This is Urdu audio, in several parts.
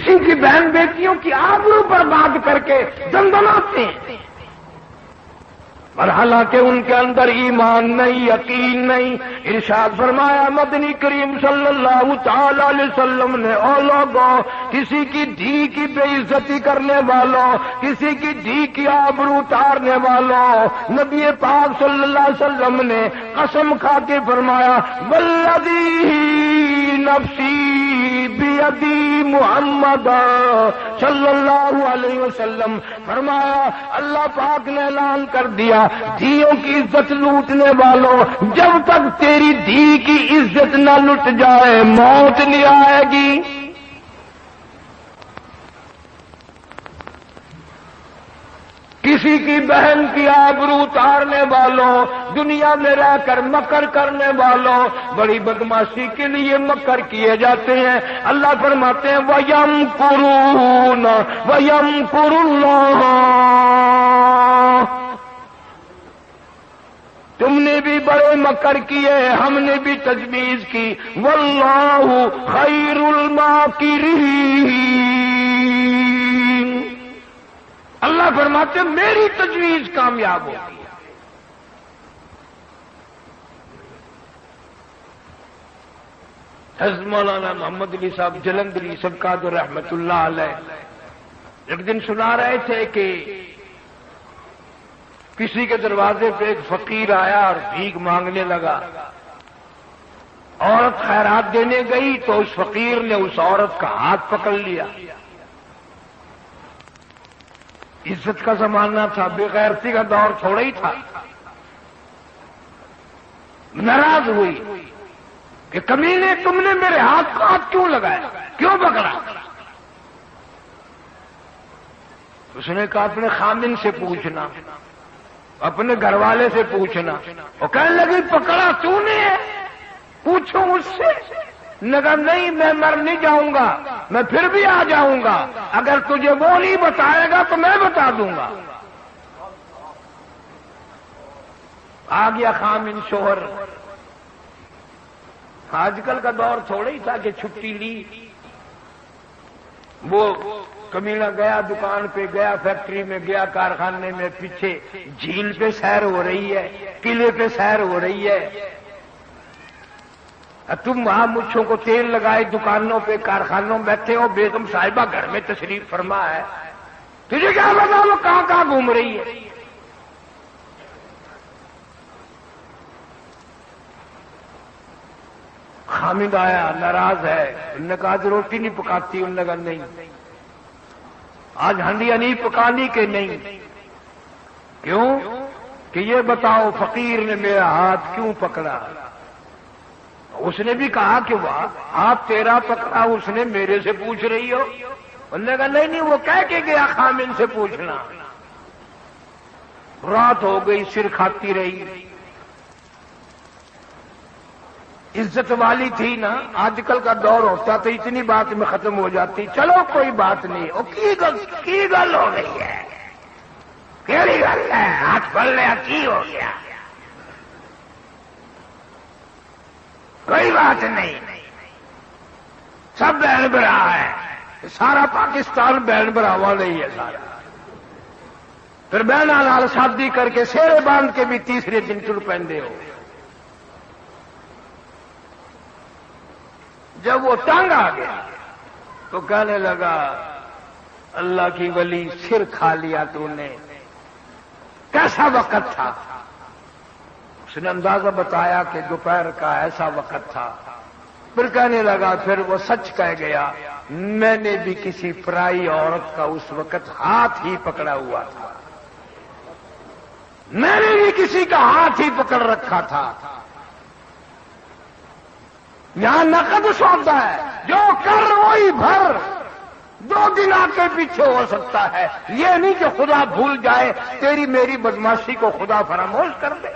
کسی کی بہن بیٹیوں کی آبرو پر بات کر کے دندناتے ہیں، اور حالانکہ ان کے اندر ایمان نہیں، یقین نہیں۔ ارشاد فرمایا مدنی کریم صلی اللہ تعالی علیہ وسلم نے، او لوگوں، کسی کی دھی کی بے عزتی کرنے والوں، کسی کی دھی کی آبرو اتارنے والوں، نبی پاک صلی اللہ علیہ وسلم نے قسم کھا کے فرمایا والذی نفسی بیدی محمد صلی اللہ علیہ وسلم، فرمایا اللہ پاک نے اعلان کر دیا، دھیوں کی عزت لوٹنے والوں، جب تک تیری دھی کی عزت نہ لٹ جائے موت نہیں آئے گی۔ کسی کی بہن کی آبرو اتارنے والوں، دنیا میں رہ کر مکر کرنے والوں، بڑی بدماشی کے لیے مکر کیے جاتے ہیں۔ اللہ فرماتے ہیں وَيَمْكُرُونَ وَيَمْكُرُ اللَّهُ، تم نے بھی بڑے مکر کیے، ہم نے بھی تجویز کی، وَاللَّهُ خَيْرُ الْمَاكِرِينَ، اللہ فرماتے ہیں میری تجویز کامیاب ہوگی۔ حضرت مولانا محمد علی صاحب جلندری سبقات رحمت اللہ علیہ ایک دن سنا رہے تھے کہ کسی کے دروازے پہ ایک فقیر آیا اور بھیک مانگنے لگا۔ عورت خیرات دینے گئی تو اس فقیر نے اس عورت کا ہاتھ پکڑ لیا۔ عزت کا زمانہ تھا، بے غیرتی کا دور تھوڑا ہی تھا۔ ناراض ہوئی کہ کمینے تم نے میرے ہاتھ کو ہاتھ کیوں لگایا، کیوں پکڑا؟ اس نے کہا اپنے خامن سے پوچھنا، اپنے گھر والے سے پوچھنا۔ وہ کہنے لگی پکڑا تو نے ہے، پوچھو مجھ سے۔ نگا نہیں میں مر نہیں جاؤں گا، میں پھر بھی آ جاؤں گا، اگر تجھے وہ نہیں بتائے گا تو میں بتا دوں گا۔ آ گیا خامن شوہر۔ آج کل کا دور تھوڑا ہی تھا کہ چھٹی لی، وہ کمینہ گیا دکان پہ، گیا فیکٹری میں، گیا کارخانے میں، پیچھے جھیل پہ سیر ہو رہی ہے، قلعے پہ سیر ہو رہی ہے، تم وہاں مچھوں کو تیل لگائے دکانوں پہ کارخانوں میں بیٹھے ہو، بیگم صاحبہ گھر میں تشریف فرما ہے، تجھے کیا پتا وہ کہاں کہاں گھوم رہی ہے؟ خامد آیا، ناراض ہے، انہوں نے کہا آج روٹی نہیں پکاتی، انہوں نے کہا نہیں، آج ہنڈیاں نہیں پکانی کہ نہیں؟ کیوں؟ کہ یہ بتاؤ فقیر نے میرا ہاتھ کیوں پکڑا؟ اس نے بھی کہا کہ واہ ہاتھ تیرا پکڑا، اس نے میرے سے پوچھ رہی ہو؟ انہوں نے کہا نہیں وہ کہہ کے گیا خامن سے پوچھنا۔ رات ہو گئی، سر کھاتی رہی۔ عزت والی تھی نا، آج کل کا دور ہوتا تو اتنی بات میں ختم ہو جاتی، چلو کوئی بات نہیں، وہ کی گل ہو گئی ہے، کیڑی گل ہے، ہاتھ پڑ لیا کی ہو گیا، کوئی بات نہیں، سب بہن برا ہے، سارا پاکستان بہن براوا نہیں ہے سارا۔ پھر بہنا نال شادی کر کے سیرے باندھ کے بھی تیسرے دن ٹر پہنتے ہو۔ جب وہ تنگ آ گیا تو کہنے لگا اللہ کی ولی سر کھا لیا تو نے، کیسا وقت تھا؟ اس نے اندازہ بتایا کہ دوپہر کا ایسا وقت تھا۔ پھر کہنے لگا پھر وہ سچ کہہ گیا، میں نے بھی کسی پرائی عورت کا اس وقت ہاتھ ہی پکڑا ہوا تھا، میں نے بھی کسی کا ہاتھ ہی پکڑ رکھا تھا۔ یہاں نقد سودا ہے، جو کر وہی بھر، 2 دن آ کے پیچھے ہو سکتا ہے، یہ نہیں کہ خدا بھول جائے، تیری میری بدماشی کو خدا فراموش کر دے۔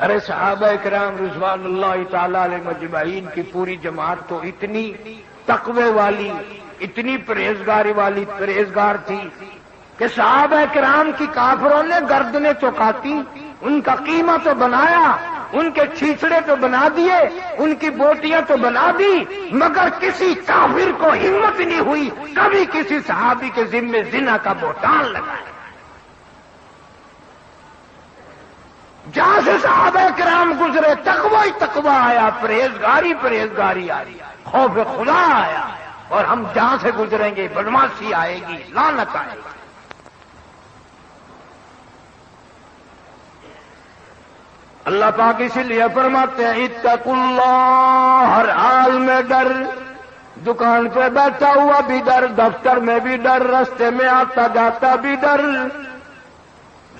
ارے صحابہ کرام رضوان اللہ تعالی علیہ مجمعین کی پوری جماعت تو اتنی تقوی والی، اتنی پرہیزگار تھی کہ صحابہ کرام کی کافروں نے گردنیں چوکاتی، ان کا قیمہ تو بنایا، ان کے چھیچڑے تو بنا دیے، ان کی بوٹیاں تو بنا دی، مگر کسی کافر کو ہمت نہیں ہوئی کبھی کسی صحابی کے ذمے زنا کا بہتان لگائے۔ جہاں سے صحابہ کرام گزرے تقوی ہی تقوی آیا، پرہیزگاری پرہیزگاری آئی، خوف خدا آیا، اور ہم جہاں سے گزریں گے بدماشی آئے گی، لعنت آئے گی۔ اللہ پاک اسی لیے فرماتے ہیں اتقوا اللہ، ہر حال میں ڈر، دکان پہ بیٹھا ہوا بھی ڈر، دفتر میں بھی ڈر، راستے میں آتا جاتا بھی ڈر،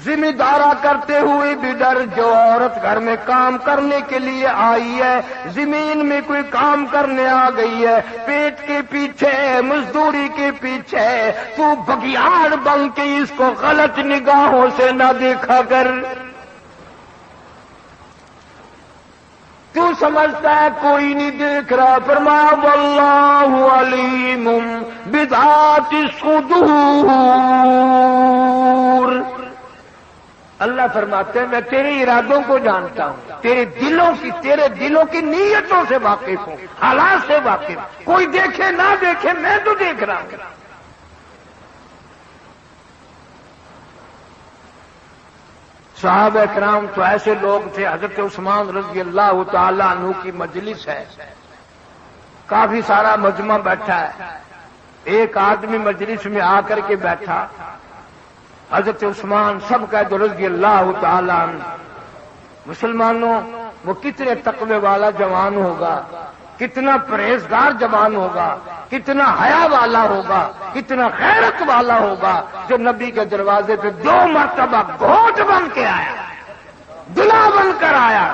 ذمہ دارا کرتے ہوئے بھی ڈر۔ جو عورت گھر میں کام کرنے کے لیے آئی ہے، زمین میں کوئی کام کرنے آ گئی ہے، پیٹ کے پیچھے مزدوری کے پیچھے، تو بگیاڑ بن کے اس کو غلط نگاہوں سے نہ دیکھا کر۔ تو سمجھتا ہے کوئی نہیں دیکھ رہا، فرمایا واللہ علیم بذات الصدور، اللہ فرماتے ہیں میں تیرے ارادوں کو جانتا ہوں، تیرے دلوں کی نیتوں سے واقف ہوں، حالات سے واقف ہوں، کوئی دیکھے نہ دیکھے میں تو دیکھ رہا ہوں۔ صحابہ کرام تو ایسے لوگ تھے، حضرت عثمان رضی اللہ تعالی عنہ کی مجلس ہے، کافی سارا مجمع بیٹھا ہے، ایک آدمی مجلس میں آ کر کے بیٹھا، حضرت عثمان سب کا رضی اللہ تعالی عنہ، مسلمانوں وہ کتنے تقوی والا جوان ہوگا، کتنا پرہیزگار جوان ہوگا، کتنا حیا والا ہوگا، کتنا غیرت والا ہوگا، جو نبی کے دروازے پہ 2 مرتبہ گھوٹ بن کے آیا، دلا بن کر آیا۔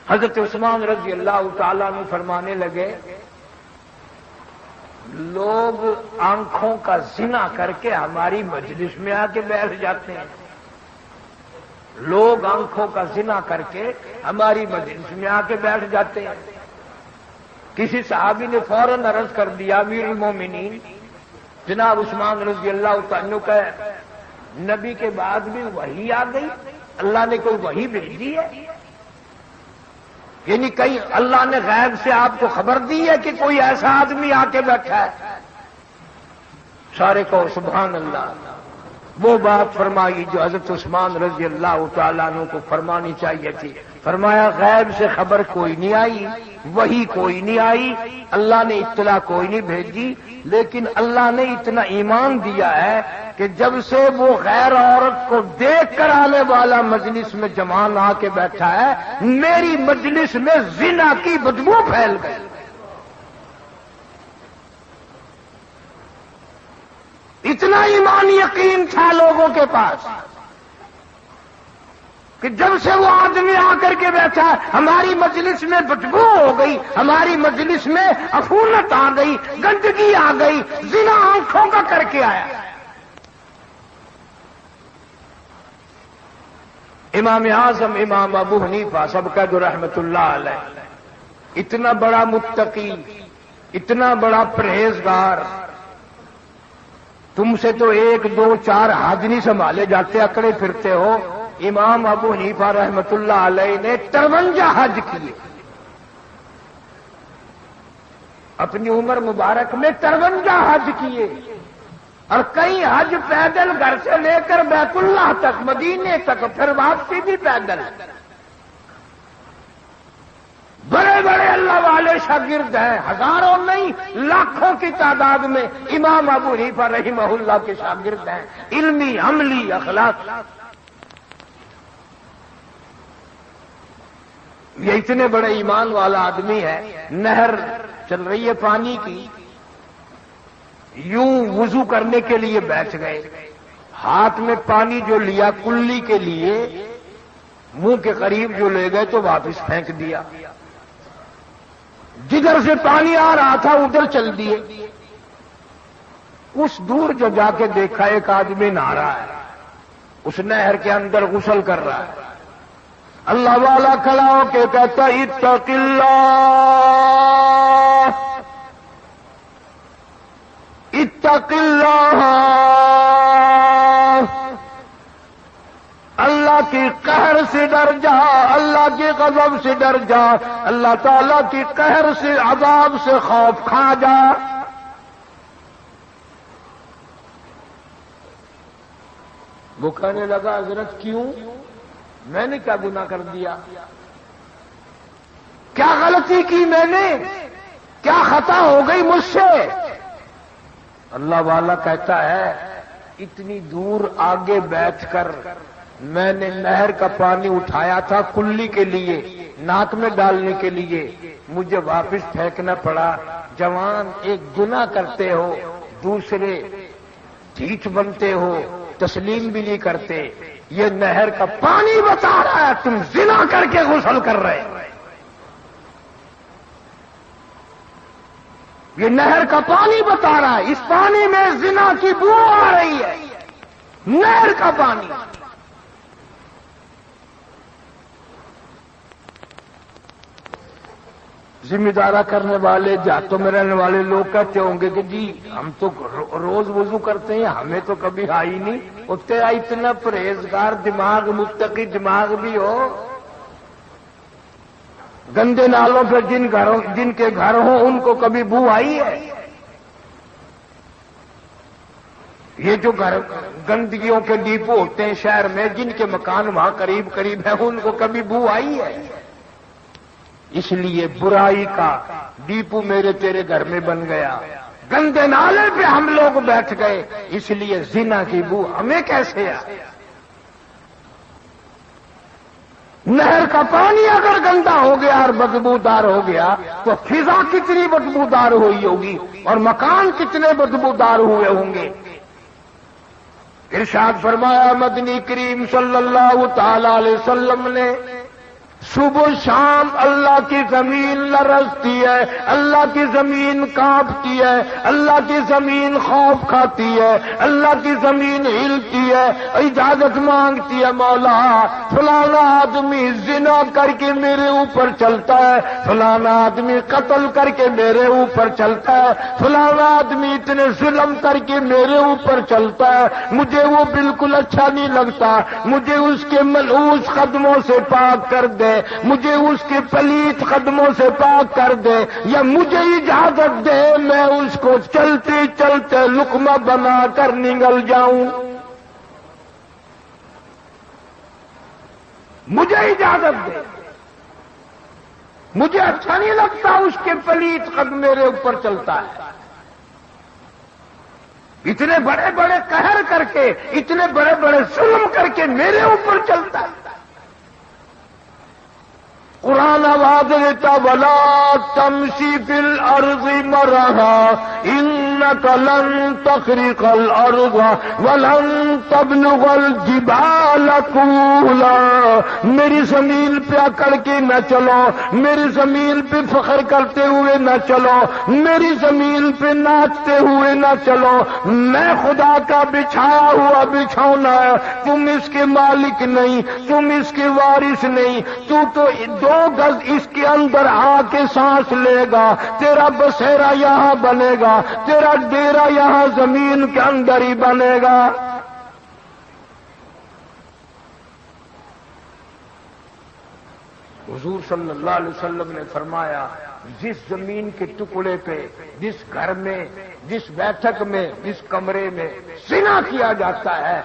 حضرت عثمان رضی اللہ تعالیٰ عنہ فرمانے لگے لوگ آنکھوں کا زنا کر کے ہماری مجلس میں آ کے بیٹھ جاتے ہیں، لوگ آنکھوں کا زنا کر کے ہماری مجلس میں آ کے بیٹھ جاتے ہیں۔ کسی صحابی نے فوراً عرض کر دیا امیر المومنین جناب عثمان رضی اللہ تعالیٰ کا نبی کے بعد بھی وحی آ گئی، اللہ نے کوئی وحی بھیجی ہے، یعنی کہیں اللہ نے غیب سے آپ کو خبر دی ہے کہ کوئی ایسا آدمی آ کے بیٹھا ہے؟ سارے کو سبحان اللہ۔ وہ بات فرمائی جو حضرت عثمان رضی اللہ تعالیٰ عنہ کو فرمانی چاہیے تھی، فرمایا غیب سے خبر کوئی نہیں آئی، وحی کوئی نہیں آئی، اللہ نے اطلاع کوئی نہیں بھیجی، لیکن اللہ نے اتنا ایمان دیا ہے کہ جب سے وہ غیر عورت کو دیکھ کر آنے والا مجلس میں جوان آ کے بیٹھا ہے، میری مجلس میں زنا کی بدبو پھیل گئی۔ اتنا ایمان یقین تھا لوگوں کے پاس کہ جب سے وہ آدمی آ کر کے بیٹھا ہماری مجلس میں بدبو ہو گئی، ہماری مجلس میں عفونت آ گئی، گندگی آ گئی، زنا آنکھوں کا کر کے آیا۔ امام اعظم امام ابو حنیفہ سب کا جو رحمت اللہ علیہ، اتنا بڑا متقی، اتنا بڑا پرہیزگار، تم سے تو 1 2 4 حج نہیں سنبھالے جاتے، اکڑے پھرتے ہو۔ امام ابو حنیفہ رحمت اللہ علیہ نے 53 حج کیے، اپنی عمر مبارک میں 53 حج کیے، اور کئی حج پیدل گھر سے لے کر بیت اللہ تک، مدینے تک، پھر واپسی بھی پیدل۔ بڑے بڑے اللہ والے شاگرد ہیں، ہزاروں نہیں لاکھوں کی تعداد میں امام ابو حنیفہ رحمہ اللہ کے شاگرد ہیں، علمی عملی اخلاق۔ یہ اتنے بڑے ایمان والا آدمی ہے، نہر چل رہی ہے پانی کی، یوں وضو کرنے کے لیے بیٹھ گئے، ہاتھ میں پانی جو لیا کلی کے لیے، منہ کے قریب جو لے گئے تو واپس پھینک دیا، جدھر سے پانی آ رہا تھا ادھر چل دیے۔ کچھ دور جو جا کے دیکھا ایک آدمی نہا رہا ہے، اس نہر کے اندر غسل کر رہا ہے، اللہ والا کھڑا ہو کے کہتا اتق اللہ اتق اللہ اللہ کی قہر سے ڈر جا، اللہ کے غضب سے ڈر جا، اللہ تعالیٰ کی قہر سے عذاب سے خوف کھا جا۔ وہ کہنے لگا حضرت کیوں؟ میں نے کیا گناہ کر دیا؟ کیا غلطی کی میں نے؟ کیا خطا ہو گئی مجھ سے؟ اللہ والا کہتا ہے اتنی دور آگے بیٹھ کر میں نے نہر کا پانی اٹھایا تھا کلی کے لیے، ناک میں ڈالنے کے لیے، مجھے واپس پھینکنا پڑا۔ جوان ایک گناہ کرتے ہو، دوسرے ڈھیٹ بنتے ہو، تسلیم بھی نہیں کرتے۔ یہ نہر کا پانی بتا رہا ہے تم زنا کر کے غسل کر رہے۔ یہ نہر کا پانی بتا رہا ہے، اس پانی میں زنا کی بو آ رہی ہے، نہر کا پانی۔ ذمہ دارہ کرنے والے، جاتوں میں رہنے والے لوگ کہتے ہوں گے کہ جی ہم تو روز وضو کرتے ہیں، ہمیں تو کبھی آئی نہیں۔ تیرا اتنا پرہیزگار دماغ، متقی دماغ بھی ہو، گندے نالوں پہ جن کے گھر ہوں ان کو کبھی بو آئی ہے؟ یہ جو گھر گندگیوں کے ڈیپو ہوتے ہیں شہر میں، جن کے مکان وہاں قریب قریب ہیں، ان کو کبھی بو آئی ہے؟ اس لیے برائی کا ڈیپو میرے تیرے گھر میں بن گیا، گندے نالے پہ ہم لوگ بیٹھ گئے، اس لیے زنا کی بو ہمیں کیسے آئے؟ نہر کا پانی اگر گندا ہو گیا اور بدبودار ہو گیا تو فضا کتنی بدبودار ہوئی ہوگی اور مکان کتنے بدبودار ہوئے ہوں گے۔ ارشاد فرمایا مدنی کریم صلی اللہ تعالی علیہ وسلم نے، صبح شام اللہ کی زمین لرزتی ہے، اللہ کی زمین کانپتی ہے، اللہ کی زمین خوف کھاتی ہے، اللہ کی زمین ہلتی ہے، اجازت مانگتی ہے، مولا فلانا آدمی زنا کر کے میرے اوپر چلتا ہے، فلانا آدمی قتل کر کے میرے اوپر چلتا ہے، فلانا آدمی اتنے ظلم کر کے میرے اوپر چلتا ہے، مجھے وہ بالکل اچھا نہیں لگتا، مجھے اس کے ملعوس قدموں سے پاک کر دے، مجھے اس کے پلیت قدموں سے پاک کر دے، یا مجھے اجازت دے میں اس کو چلتے چلتے لقمہ بنا کر نگل جاؤں، مجھے اجازت دے، مجھے اچھا نہیں لگتا اس کے پلیت قدم میرے اوپر چلتا ہے۔ اتنے بڑے بڑے قہر کر کے، اتنے بڑے بڑے ظلم کر کے میرے اوپر چلتا ہے۔ قرآن آواز دیتا ولا تمشی فی الارض مرحا انک لن تخرق الارض ولن تبلغ الجبال طولا، میری زمین پہ اکڑ کے نہ چلو، میری زمین پہ فخر کرتے ہوئے نہ چلو، میری زمین پہ ناچتے ہوئے نہ چلو، میں خدا کا بچھایا ہوا بچھونا ہے، تم اس کے مالک نہیں، تم اس کے وارث نہیں، تو 2 گز اس کے اندر آ کے سانس لے گا، تیرا بسیرا یہاں بنے گا، تیرا ڈیرا یہاں زمین کے اندر ہی بنے گا۔ حضور صلی اللہ علیہ وسلم نے فرمایا جس زمین کے ٹکڑے پہ، جس گھر میں، جس بیٹھک میں، جس کمرے میں زنا کیا جاتا ہے،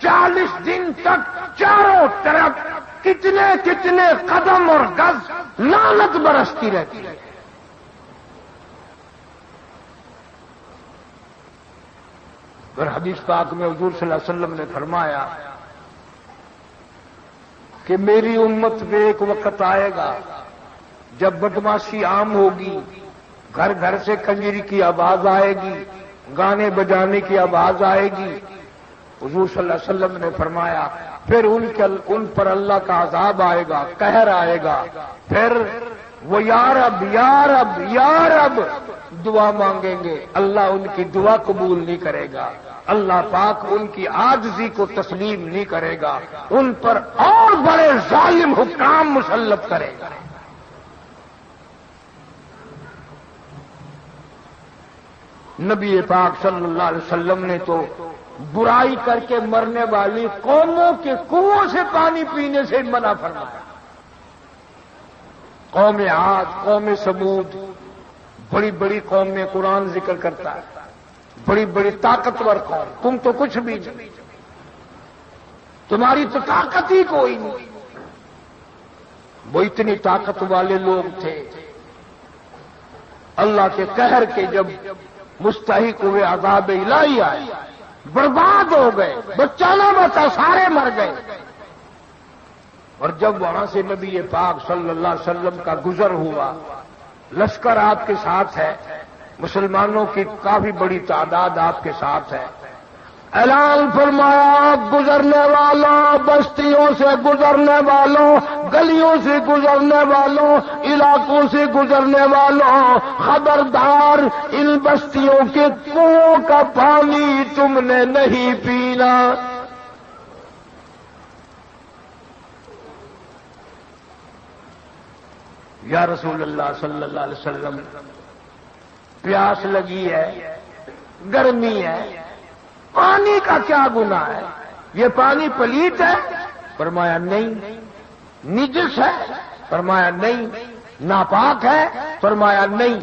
40 دن تک چاروں طرف کتنے کتنے قدم اور گز لعنت برستی رہتی ہے۔ اور حدیث پاک میں حضور صلی اللہ علیہ وسلم نے فرمایا کہ میری امت میں ایک وقت آئے گا جب بدماشی عام ہوگی، گھر گھر سے کنجری کی آواز آئے گی، گانے بجانے کی آواز آئے گی۔ حضور صلی اللہ علیہ وسلم نے فرمایا پھر ان پر اللہ کا عذاب آئے گا، قہر آئے گا، پھر وہ یا رب یا رب یا رب دعا مانگیں گے، اللہ ان کی دعا قبول نہیں کرے گا، اللہ پاک ان کی عاجزی کو تسلیم نہیں کرے گا، ان پر اور بڑے ظالم حکام مسلط کرے گا۔ نبی پاک صلی اللہ علیہ وسلم نے تو برائی کر کے مرنے والی قوموں کے کنووں سے پانی پینے سے منع فرمایا. قوم عاد، قوم سمود، بڑی بڑی قوم میں قرآن ذکر کرتا ہے، بڑی بڑی طاقتور قوم. تم تو کچھ بھی نہیں، تمہاری تو طاقت ہی کوئی نہیں. وہ اتنی طاقت والے لوگ تھے، اللہ کے قہر کے جب مستحق ہوئے عذاب الہی آئے، برباد ہو گئے، بچہ نہ بچا، سارے مر گئے. اور جب وہاں سے نبی پاک صلی اللہ علیہ وسلم کا گزر ہوا، لشکر آپ کے ساتھ ہے، مسلمانوں کی کافی بڑی تعداد آپ کے ساتھ ہے. اعلان فرمایا گزرنے والوں، بستیوں سے گزرنے والوں، گلیوں سے گزرنے والوں، علاقوں سے گزرنے والوں، خبردار ان بستیوں کے کنووں کا پانی تم نے نہیں پینا. یا رسول اللہ صلی اللہ علیہ وسلم، پیاس لگی ہے، گرمی ہے، پانی کا کیا گناہ ہے؟ یہ پانی پلیت ہے؟ فرمایا نہیں. نجس ہے؟ فرمایا نہیں. ناپاک ہے؟ فرمایا نہیں.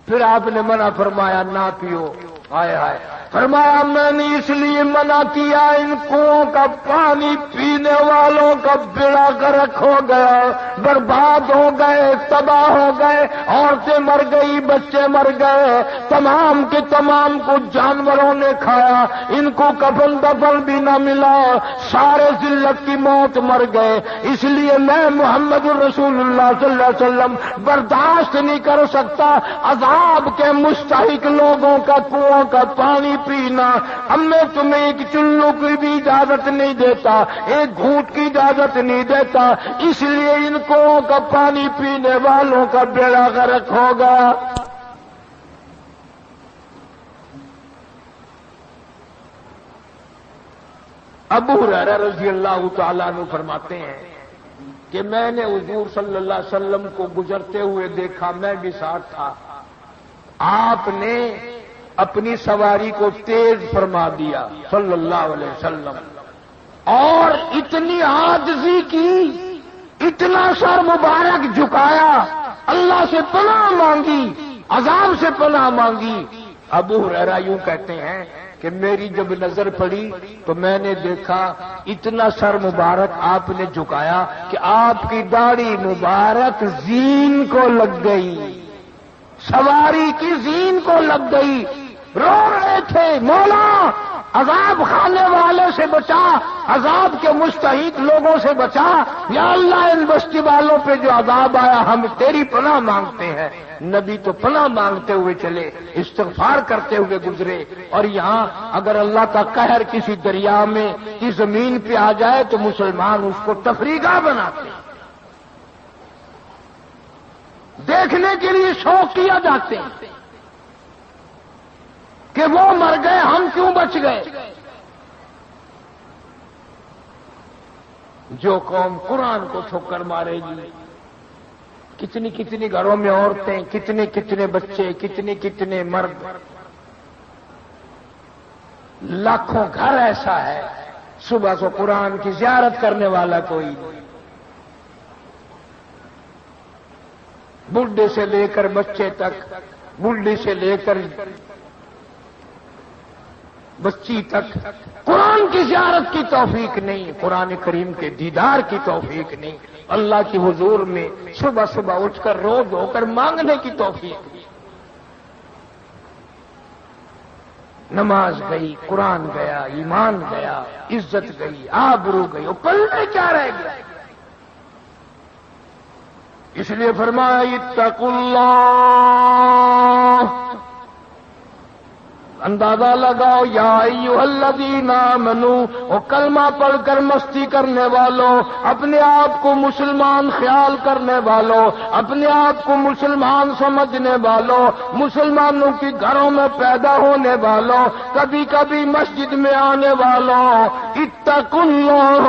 پھر آپ نے منع فرمایا نہ پیو. ہائے ہائے، فرمایا میں نے اس لیے منع کیا، ان کنووں کا پانی پینے والوں کا بیڑا غرق ہو گیا، برباد ہو گئے، تباہ ہو گئے، عورتیں مر گئی، بچے مر گئے، تمام کے تمام کو جانوروں نے کھایا، ان کو کفن دفن بھی نہ ملا، سارے ذلت کی موت مر گئے. اس لیے میں محمد الرسول اللہ صلی اللہ علیہ وسلم برداشت نہیں کر سکتا عذاب کے مستحق لوگوں کا کنواں کا پانی پینا. اب میں تمہیں ایک چلو کی بھی اجازت نہیں دیتا، ایک گھونٹ کی اجازت نہیں دیتا. اس لیے ان کنووں کا پانی پینے والوں کا بیڑا غرق ہوگا. ابو ہریرہ رضی اللہ تعالیٰ عنہ فرماتے ہیں کہ میں نے حضور صلی اللہ علیہ وسلم کو گزرتے ہوئے دیکھا، میں بھی ساتھ تھا. آپ نے اپنی سواری کو تیز فرما دیا صلی اللہ علیہ وسلم، اور اتنی عاجزی کی، اتنا سر مبارک جھکایا، اللہ سے پناہ مانگی، عذاب سے پناہ مانگی. ابو ہریرہ یوں کہتے ہیں کہ میری جب نظر پڑی تو میں نے دیکھا اتنا سر مبارک آپ نے جھکایا کہ آپ کی داڑھی مبارک زین کو لگ گئی، سواری کی زین کو لگ گئی. رو رہے تھے، مولا عذاب کھانے والے سے بچا، عذاب کے مستحق لوگوں سے بچا. یا اللہ ان بستی والوں پہ جو عذاب آیا ہم تیری پناہ مانگتے ہیں. نبی تو پناہ مانگتے ہوئے چلے، استغفار کرتے ہوئے گزرے. اور یہاں اگر اللہ کا قہر کسی دریا میں کی زمین پہ آ جائے تو مسلمان اس کو تفریح گاہ بناتے ہیں، دیکھنے کے لیے شوق کیا جاتے ہیں کہ وہ مر گئے ہم کیوں بچ گئے. جو قوم قرآن کو ٹھوکر مارے گی، کتنی کتنی گھروں میں عورتیں، کتنے کتنے بچے، کتنے کتنے مرد، لاکھوں گھر ایسا ہے صبح کو قرآن کی زیارت کرنے والا کوئی نہیں. بڈھے سے لے کر بچے تک، بڈھے سے لے کر بچی تک قرآن کی زیارت کی توفیق نہیں، قرآن کریم کے دیدار کی توفیق نہیں، اللہ کی حضور میں صبح صبح اٹھ کر رو دھو کر مانگنے کی توفیق نہیں. نماز گئی، قرآن گیا، ایمان گیا، عزت گئی، آبرو گئی، اور پلے کیا رہ گیا. اس لیے فرمایا اتقوا اللہ، اندازہ لگاؤ یا ایھا الذین آمنوا، اور کلمہ پڑھ کر مستی کرنے والوں، اپنے آپ کو مسلمان خیال کرنے والوں، اپنے آپ کو مسلمان سمجھنے والوں، مسلمانوں کی گھروں میں پیدا ہونے والوں، کبھی کبھی مسجد میں آنے والوں، اتقوا اللہ،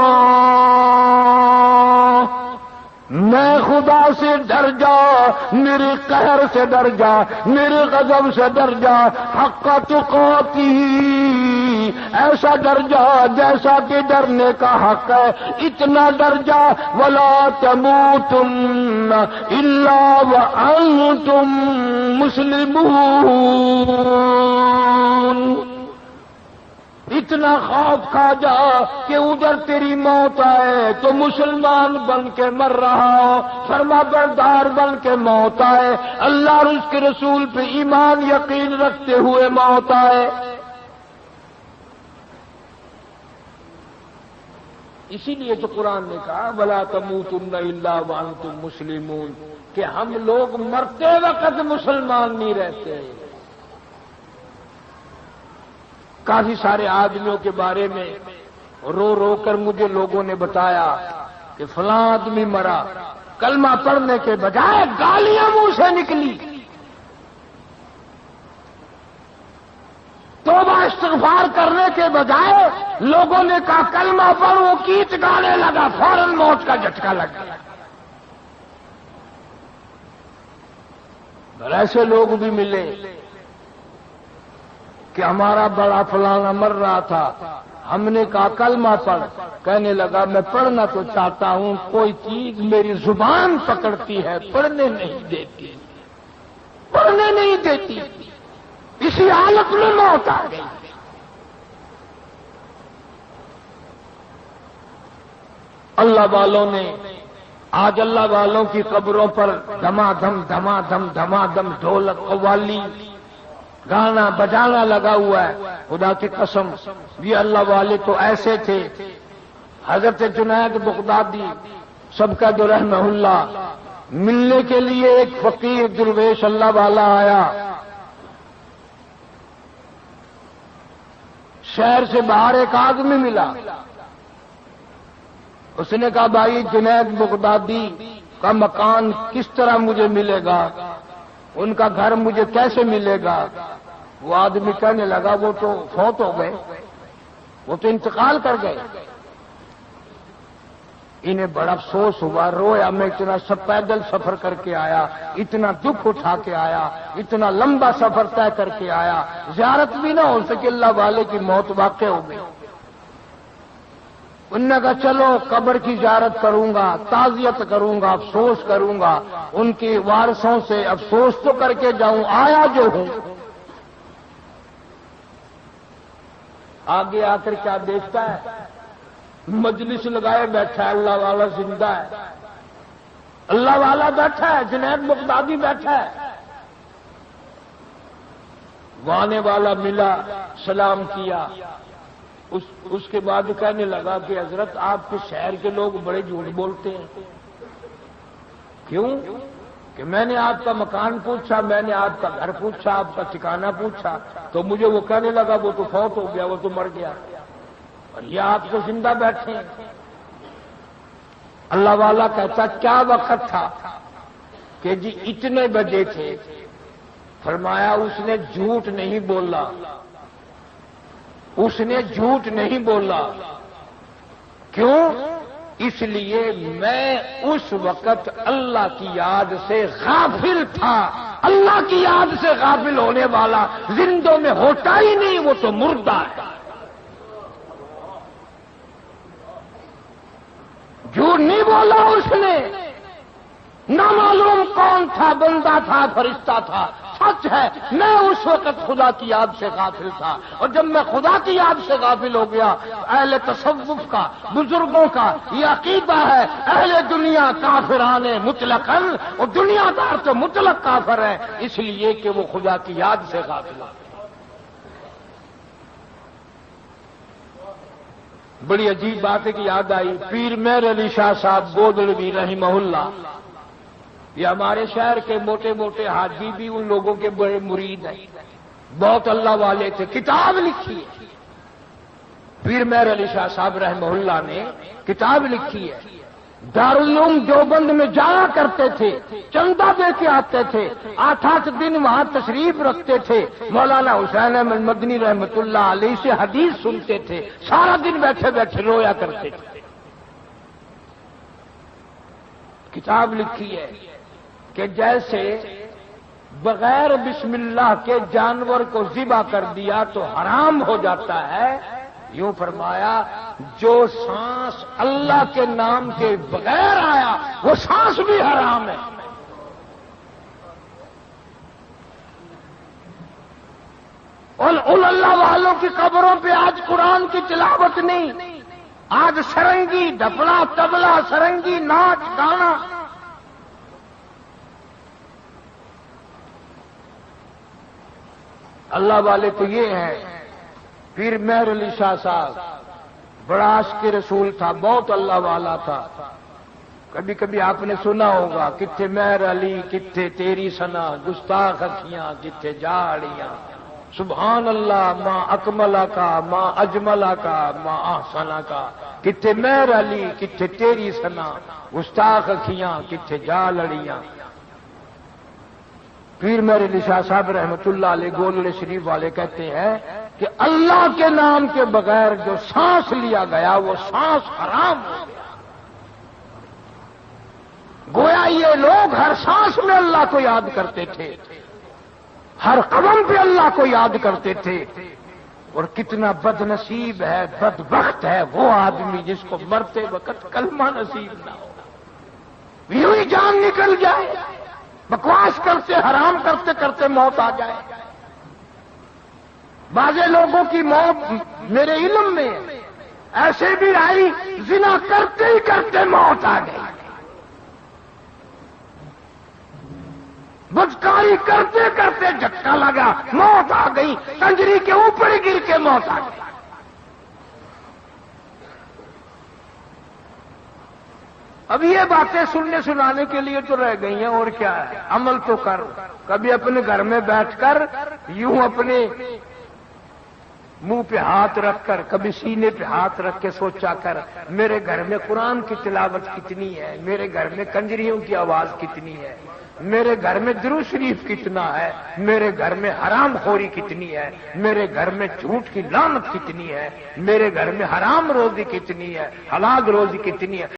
میں خدا سے ڈر جا، میرے قہر سے ڈر جا، میرے غضب سے ڈر جا، حق تقاتی، ایسا ڈر جا جیسا کہ ڈرنے کا حق ہے، اتنا ڈر جا، ولا تموتن الا وانتم مسلمون، اتنا خوف کھا جا کہ ادھر تیری موت آئے تو مسلمان بن کے مر رہا ہو، فرما بردار بن کے موت آئے، اللہ اور اس کے رسول پہ ایمان یقین رکھتے ہوئے موت آئے۔ اسی لیے تو قرآن نے کہا وَلَا تَمُوتُنَّ إِلَّا وَأَنْتُمْ مُسْلِمُونَ، کہ ہم لوگ مرتے وقت مسلمان نہیں رہتے۔ کافی سارے آدمیوں کے بارے میں رو رو کر مجھے لوگوں نے بتایا کہ فلاں آدمی مرا، کلمہ پڑھنے کے بجائے گالیاں منہ سے نکلی، توبہ استغفار کرنے کے بجائے لوگوں نے کہا کلمہ پڑھ، وہ کیچ گانے لگا، فوراً موت کا جھٹکا لگا۔ ایسے لوگ بھی ملے کہ ہمارا بڑا فلانا مر رہا تھا، ہم نے کہا کلمہ پڑھ، کہنے لگا میں پڑھنا تو چاہتا ہوں، کوئی چیز میری زبان پکڑتی ہے، پڑھنے نہیں دیتی، پڑھنے نہیں دیتی، اسی حالت میں موت آ گئی۔ اللہ والوں نے آج اللہ والوں کی قبروں پر دما دم ڈھولک قوالی گانا بجانا لگا ہوا ہے۔ خدا کی قسم یہ اللہ والے تو ایسے تھے۔ حضرت جنید بغدادی سب کا جو رحمہ اللہ، ملنے کے لیے ایک فقیر درویش اللہ والا آیا، شہر سے باہر ایک آدمی ملا، اس نے کہا بھائی جنید بغدادی کا مکان کس طرح مجھے ملے گا، ان کا گھر مجھے کیسے ملے گا؟ وہ آدمی کہنے لگا وہ تو فوت ہو گئے، وہ تو انتقال کر گئے۔ انہیں بڑا افسوس ہوا، رویا، میں اتنا سب پیدل سفر کر کے آیا، اتنا دکھ اٹھا کے آیا، اتنا لمبا سفر طے کر کے آیا، زیارت بھی نہ ہو سکے، اللہ والے کی موت واقع ہو گئی۔ انہوں نے کہا چلو قبر کی زیارت کروں گا، تعزیت کروں گا، افسوس کروں گا، ان کی وارثوں سے افسوس تو کر کے جاؤں، آیا جو ہوں۔ آگے آ کر کیا دیکھتا ہے؟ مجلس لگائے بیٹھا ہے، اللہ والا زندہ ہے، اللہ والا بیٹھا ہے، جنید بغدادی بیٹھا ہے۔ وانے والا ملا، سلام کیا، اس کے بعد کہنے لگا کہ حضرت آپ کے شہر کے لوگ بڑے جھوٹ بولتے ہیں۔ کیوں؟ کہ میں نے آپ کا مکان پوچھا، میں نے آپ کا گھر پوچھا، آپ کا ٹھکانہ پوچھا، تو مجھے وہ کہنے لگا وہ تو فوت ہو گیا، وہ تو مر گیا، اور یہ آپ تو زندہ بیٹھے ہیں۔ اللہ والا کہتا کیا وقت تھا؟ کہ جی اتنے بجے تھے۔ فرمایا اس نے جھوٹ نہیں بولا، اس نے جھوٹ نہیں بولا۔ کیوں؟ اس لیے میں اس وقت اللہ کی یاد سے غافل تھا۔ اللہ کی یاد سے غافل ہونے والا زندوں میں ہوتا ہی نہیں، وہ تو مردہ ہے۔ جھوٹ نہیں بولا اس نے، نہ معلوم کون تھا، بندہ تھا، فرشتہ تھا، سچ ہے میں اس وقت خدا کی یاد سے غافل تھا، اور جب میں خدا کی یاد سے غافل ہو گیا، اہل تصوف کا، بزرگوں کا یہ عقیدہ ہے، اہل دنیا کافران مطلقاً، اور دنیا دار تو مطلق کافر ہے، اس لیے کہ وہ خدا کی یاد سے غافل ہے۔ بڑی عجیب بات ہے کہ یاد آئی، پیر مہر علی شاہ صاحب گودڑوی رحمہ اللہ، یہ ہمارے شہر کے موٹے موٹے حاجی بھی ان لوگوں کے بڑے مرید ہیں، بہت اللہ والے تھے، کتاب لکھی ہے۔ پیر مہر علی شاہ صاحب رحمہ اللہ نے کتاب لکھی ہے، دارالعلوم دیوبند میں جایا کرتے تھے، چندہ دے کے آتے تھے، 8 دن وہاں تشریف رکھتے تھے، مولانا حسین احمد مدنی رحمۃ اللہ علیہ سے حدیث سنتے تھے، سارا دن بیٹھے بیٹھے رویا کرتے تھے۔ کتاب لکھی ہے کہ جیسے بغیر بسم اللہ کے جانور کو ذبح کر دیا تو حرام ہو جاتا ہے، یوں فرمایا جو سانس اللہ کے نام کے بغیر آیا وہ سانس بھی حرام ہے۔ ان اللہ والوں کی قبروں پہ آج قرآن کی تلاوت نہیں، آج سرنگی، ڈھپلا، تبلا، سرنگی، ناچ گانا۔ اللہ والے تو یہ ہیں۔ پیر مہر علی شاہ صاحب بڑا عاشق رسول تھا، بہت اللہ والا تھا۔ کبھی کبھی آپ نے سنا ہوگا، کتھے مہر علی کتھے تیری سنا، گستاخ اکھیاں کتھے جاڑیاں، سبحان اللہ ماں اکملہ کا، ماں اجملہ کا، ماں احسنہ کا، کتھے مہر علی کتھے تیری سنا، گستاخ اکھیاں کتھے جاڑیاں۔ پیر مہر علی شاہ صاحب رحمت اللہ علیہ گولڑے شریف والے کہتے ہیں کہ اللہ کے نام کے بغیر جو سانس لیا گیا وہ سانس حرام ہو گیا۔ گویا یہ لوگ ہر سانس میں اللہ کو یاد کرتے تھے، ہر قدم پہ اللہ کو یاد کرتے تھے، اور کتنا بد نصیب ہے، بدبخت ہے وہ آدمی جس کو مرتے وقت کلمہ نصیب نہ ہو، یوں ہی جان نکل جائے، بکواس کرتے حرام کرتے کرتے موت آ جائے۔ بعض لوگوں کی موت میرے علم میں ایسے بھی آئی، زنا کرتے ہی کرتے موت آ گئی، بدکاری کرتے کرتے جھٹکا لگا موت آ گئی، کنجری کے اوپر ہی گر کے موت آ گئی۔ اب یہ باتیں سننے سنانے کے لیے تو رہ گئی ہیں، اور کیا ہے، عمل تو کر۔ کبھی اپنے گھر میں بیٹھ کر یوں اپنے منہ پہ ہاتھ رکھ کر، کبھی سینے پہ ہاتھ رکھ کے سوچا کر، میرے گھر میں قرآن کی تلاوت کتنی ہے، میرے گھر میں کنجریوں کی آواز کتنی ہے، میرے گھر میں درود شریف کتنا ہے، میرے گھر میں حرام خوری کتنی ہے، میرے گھر میں جھوٹ کی لعنت کتنی ہے، میرے گھر میں حرام روزی کتنی ہے، حلال روزی کتنی ہے۔